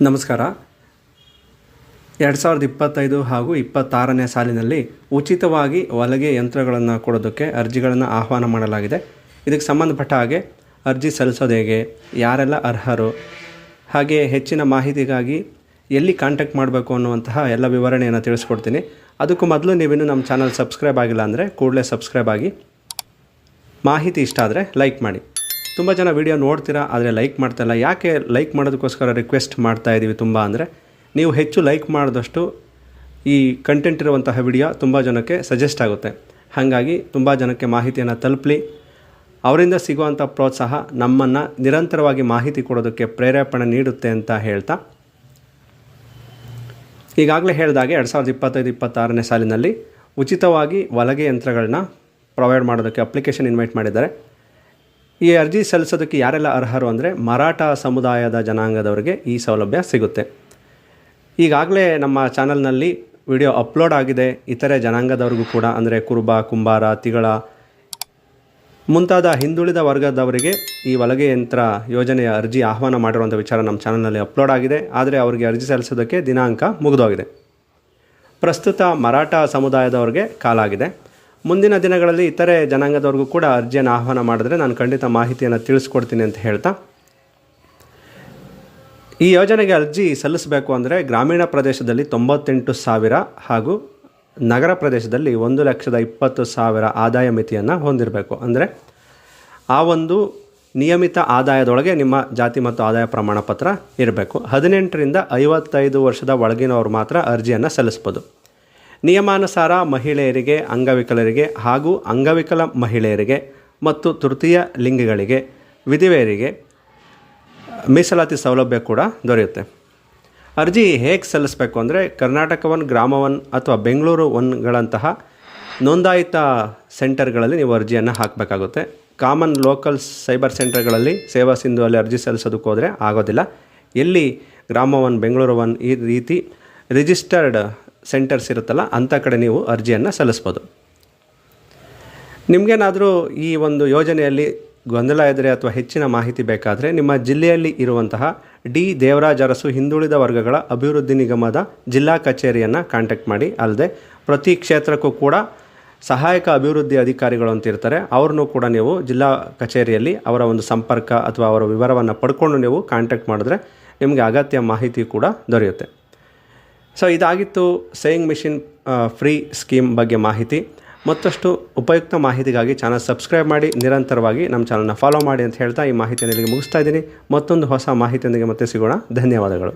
ನಮಸ್ಕಾರ. 2025 ಹಾಗೂ 26ನೇ ಸಾಲಿನಲ್ಲಿ ಉಚಿತವಾಗಿ ಹೊಲಿಗೆ ಯಂತ್ರಗಳನ್ನು ಕೊಡೋದಕ್ಕೆ ಅರ್ಜಿಗಳನ್ನು ಆಹ್ವಾನ ಮಾಡಲಾಗಿದೆ. ಇದಕ್ಕೆ ಸಂಬಂಧಪಟ್ಟ ಹಾಗೆ ಅರ್ಜಿ ಸಲ್ಲಿಸೋದು ಹೇಗೆ, ಯಾರೆಲ್ಲ ಅರ್ಹರು, ಹಾಗೆ ಹೆಚ್ಚಿನ ಮಾಹಿತಿಗಾಗಿ ಎಲ್ಲಿ ಕಾಂಟ್ಯಾಕ್ಟ್ ಮಾಡಬೇಕು ಅನ್ನುವಂತಹ ಎಲ್ಲ ವಿವರಣೆಯನ್ನು ತಿಳಿಸ್ಕೊಡ್ತೀನಿ. ಅದಕ್ಕೂ ಮೊದಲು ನೀವಿನ್ನೂ ನಮ್ಮ ಚಾನಲ್ ಸಬ್ಸ್ಕ್ರೈಬ್ ಆಗಿಲ್ಲ ಅಂದರೆ ಕೂಡಲೇ ಸಬ್ಸ್ಕ್ರೈಬ್ ಆಗಿ. ಮಾಹಿತಿ ಇಷ್ಟ ಆದರೆ ಲೈಕ್ ಮಾಡಿ. ತುಂಬ ಜನ ವಿಡಿಯೋ ನೋಡ್ತೀರಾ ಆದರೆ ಲೈಕ್ ಮಾಡ್ತಾಯಿಲ್ಲ. ಯಾಕೆ ಲೈಕ್ ಮಾಡೋದಕ್ಕೋಸ್ಕರ ರಿಕ್ವೆಸ್ಟ್ ಮಾಡ್ತಾಯಿದ್ದೀವಿ ತುಂಬ ಅಂದರೆ, ನೀವು ಹೆಚ್ಚು ಲೈಕ್ ಮಾಡಿದಷ್ಟು ಈ ಕಂಟೆಂಟ್ ಇರುವಂತಹ ವಿಡಿಯೋ ತುಂಬ ಜನಕ್ಕೆ ಸಜೆಸ್ಟ್ ಆಗುತ್ತೆ. ಹಾಗಾಗಿ ತುಂಬ ಜನಕ್ಕೆ ಮಾಹಿತಿಯನ್ನು ತಲುಪಲಿ. ಅವರಿಂದ ಸಿಗುವಂಥ ಪ್ರೋತ್ಸಾಹ ನಮ್ಮನ್ನು ನಿರಂತರವಾಗಿ ಮಾಹಿತಿ ಕೊಡೋದಕ್ಕೆ ಪ್ರೇರೇಪಣೆ ನೀಡುತ್ತೆ ಅಂತ ಹೇಳ್ತಾ, ಈಗಾಗಲೇ ಹೇಳಿದಾಗೆ 2025-26ನೇ ಸಾಲಿನಲ್ಲಿ ಉಚಿತವಾಗಿ ಹೊಲಿಗೆ ಯಂತ್ರಗಳನ್ನ ಪ್ರೊವೈಡ್ ಮಾಡೋದಕ್ಕೆ ಅಪ್ಲಿಕೇಶನ್ ಇನ್ವೈಟ್ ಮಾಡಿದ್ದಾರೆ. ಈ ಅರ್ಜಿ ಸಲ್ಲಿಸೋದಕ್ಕೆ ಯಾರೆಲ್ಲ ಅರ್ಹರು ಅಂದರೆ, ಮರಾಠ ಸಮುದಾಯದ ಜನಾಂಗದವರಿಗೆ ಈ ಸೌಲಭ್ಯ ಸಿಗುತ್ತೆ. ಈಗಾಗಲೇ ನಮ್ಮ ಚಾನಲ್ನಲ್ಲಿ ವಿಡಿಯೋ ಅಪ್ಲೋಡ್ ಆಗಿದೆ. ಇತರೆ ಜನಾಂಗದವ್ರಿಗೂ ಕೂಡ ಅಂದರೆ ಕುರುಬ, ಕುಂಬಾರ, ತಿಗಳ ಮುಂತಾದ ಹಿಂದುಳಿದ ವರ್ಗದವರಿಗೆ ಈ ಹೊಲಿಗೆ ಯಂತ್ರ ಯೋಜನೆಯ ಅರ್ಜಿ ಆಹ್ವಾನ ಮಾಡಿರುವಂಥ ವಿಚಾರ ನಮ್ಮ ಚಾನಲ್ನಲ್ಲಿ ಅಪ್ಲೋಡ್ ಆಗಿದೆ. ಆದರೆ ಅವರಿಗೆ ಅರ್ಜಿ ಸಲ್ಲಿಸೋದಕ್ಕೆ ದಿನಾಂಕ ಮುಗಿದೋಗಿದೆ. ಪ್ರಸ್ತುತ ಮರಾಠ ಸಮುದಾಯದವ್ರಿಗೆ ಕಾಲಾಗಿದೆ. ಮುಂದಿನ ದಿನಗಳಲ್ಲಿ ಇತರೆ ಜನಾಂಗದವ್ರಿಗೂ ಕೂಡ ಅರ್ಜಿಯನ್ನು ಆಹ್ವಾನ ಮಾಡಿದ್ರೆ ನಾನು ಖಂಡಿತ ಮಾಹಿತಿಯನ್ನು ತಿಳಿಸ್ಕೊಡ್ತೀನಿ ಅಂತ ಹೇಳ್ತಾ, ಈ ಯೋಜನೆಗೆ ಅರ್ಜಿ ಸಲ್ಲಿಸಬೇಕು ಅಂದರೆ ಗ್ರಾಮೀಣ ಪ್ರದೇಶದಲ್ಲಿ 98,000 ಹಾಗೂ ನಗರ ಪ್ರದೇಶದಲ್ಲಿ 1,20,000 ಆದಾಯ ಮಿತಿಯನ್ನು ಹೊಂದಿರಬೇಕು. ಅಂದರೆ ಆ ಒಂದು ನಿಯಮಿತ ಆದಾಯದೊಳಗೆ ನಿಮ್ಮ ಜಾತಿ ಮತ್ತು ಆದಾಯ ಪ್ರಮಾಣ ಪತ್ರ ಇರಬೇಕು. 18ರಿಂದ 55 ವರ್ಷದ ಒಳಗಿನವರು ಮಾತ್ರ ಅರ್ಜಿಯನ್ನು ಸಲ್ಲಿಸ್ಬೋದು. ನಿಯಮಾನುಸಾರ ಮಹಿಳೆಯರಿಗೆ, ಅಂಗವಿಕಲರಿಗೆ ಹಾಗೂ ಅಂಗವಿಕಲ ಮಹಿಳೆಯರಿಗೆ ಮತ್ತು ತೃತೀಯ ಲಿಂಗಿಗಳಿಗೆ, ವಿಧವೆಯರಿಗೆ ಮೀಸಲಾತಿ ಸೌಲಭ್ಯ ಕೂಡ ದೊರೆಯುತ್ತೆ. ಅರ್ಜಿ ಹೇಗೆ ಸಲ್ಲಿಸಬೇಕು ಅಂದರೆ, ಕರ್ನಾಟಕ ಒನ್, ಗ್ರಾಮ ಒನ್ ಅಥವಾ ಬೆಂಗಳೂರು ಒನ್ಗಳಂತಹ ನೋಂದಾಯಿತ ಸೆಂಟರ್ಗಳಲ್ಲಿ ನೀವು ಅರ್ಜಿಯನ್ನು ಹಾಕಬೇಕಾಗುತ್ತೆ. ಕಾಮನ್ ಲೋಕಲ್ ಸೈಬರ್ ಸೆಂಟರ್ಗಳಲ್ಲಿ ಸೇವಾ ಸಿಂಧುವಲ್ಲಿ ಅರ್ಜಿ ಸಲ್ಲಿಸೋದಕ್ಕೆ ಹೋದರೆ ಆಗೋದಿಲ್ಲ. ಎಲ್ಲಿ ಗ್ರಾಮ ಒನ್, ಬೆಂಗಳೂರು ಒನ್ ಈ ರೀತಿ ರಿಜಿಸ್ಟರ್ಡ್ ಸೆಂಟರ್ಸ್ ಇರುತ್ತಲ್ಲ, ಅಂಥ ಕಡೆ ನೀವು ಅರ್ಜಿಯನ್ನು ಸಲ್ಲಿಸ್ಬೋದು. ನಿಮಗೇನಾದರೂ ಈ ಒಂದು ಯೋಜನೆಯಲ್ಲಿ ಗೊಂದಲ ಇದ್ದರೆ ಅಥವಾ ಹೆಚ್ಚಿನ ಮಾಹಿತಿ ಬೇಕಾದರೆ, ನಿಮ್ಮ ಜಿಲ್ಲೆಯಲ್ಲಿ ಇರುವಂತಹ ಡಿ ದೇವರಾಜ ಅರಸು ಹಿಂದುಳಿದ ವರ್ಗಗಳ ಅಭಿವೃದ್ಧಿ ನಿಗಮದ ಜಿಲ್ಲಾ ಕಚೇರಿಯನ್ನು ಕಾಂಟ್ಯಾಕ್ಟ್ ಮಾಡಿ. ಅಲ್ಲದೆ ಪ್ರತಿ ಕ್ಷೇತ್ರಕ್ಕೂ ಕೂಡ ಸಹಾಯಕ ಅಭಿವೃದ್ಧಿ ಅಧಿಕಾರಿಗಳು ಅಂತ ಇರ್ತಾರೆ, ಅವ್ರನ್ನೂ ಕೂಡ ನೀವು ಜಿಲ್ಲಾ ಕಚೇರಿಯಲ್ಲಿ ಅವರ ಒಂದು ಸಂಪರ್ಕ ಅಥವಾ ಅವರ ವಿವರವನ್ನು ಪಡ್ಕೊಂಡು ನೀವು ಕಾಂಟ್ಯಾಕ್ಟ್ ಮಾಡಿದ್ರೆ ನಿಮಗೆ ಅಗತ್ಯ ಮಾಹಿತಿ ಕೂಡ ದೊರೆಯುತ್ತೆ. ಸೊ ಇದಾಗಿತ್ತು ಸೇಯಿಂಗ್ ಮಿಷಿನ್ ಫ್ರೀ ಸ್ಕೀಮ್ ಬಗ್ಗೆ ಮಾಹಿತಿ. ಮತ್ತಷ್ಟು ಉಪಯುಕ್ತ ಮಾಹಿತಿಗಾಗಿ ಚಾನಲ್ ಸಬ್ಸ್ಕ್ರೈಬ್ ಮಾಡಿ, ನಿರಂತರವಾಗಿ ನಮ್ಮ ಚಾನಲ್ನ ಫಾಲೋ ಮಾಡಿ ಅಂತ ಹೇಳ್ತಾ ಈ ಮಾಹಿತಿಯನ್ನು ಇಲ್ಲಿಗೆ ಮುಗಿಸ್ತಾ ಇದ್ದೀನಿ. ಮತ್ತೊಂದು ಹೊಸ ಮಾಹಿತಿಯೊಂದಿಗೆ ಮತ್ತೆ ಸಿಗೋಣ. ಧನ್ಯವಾದಗಳು.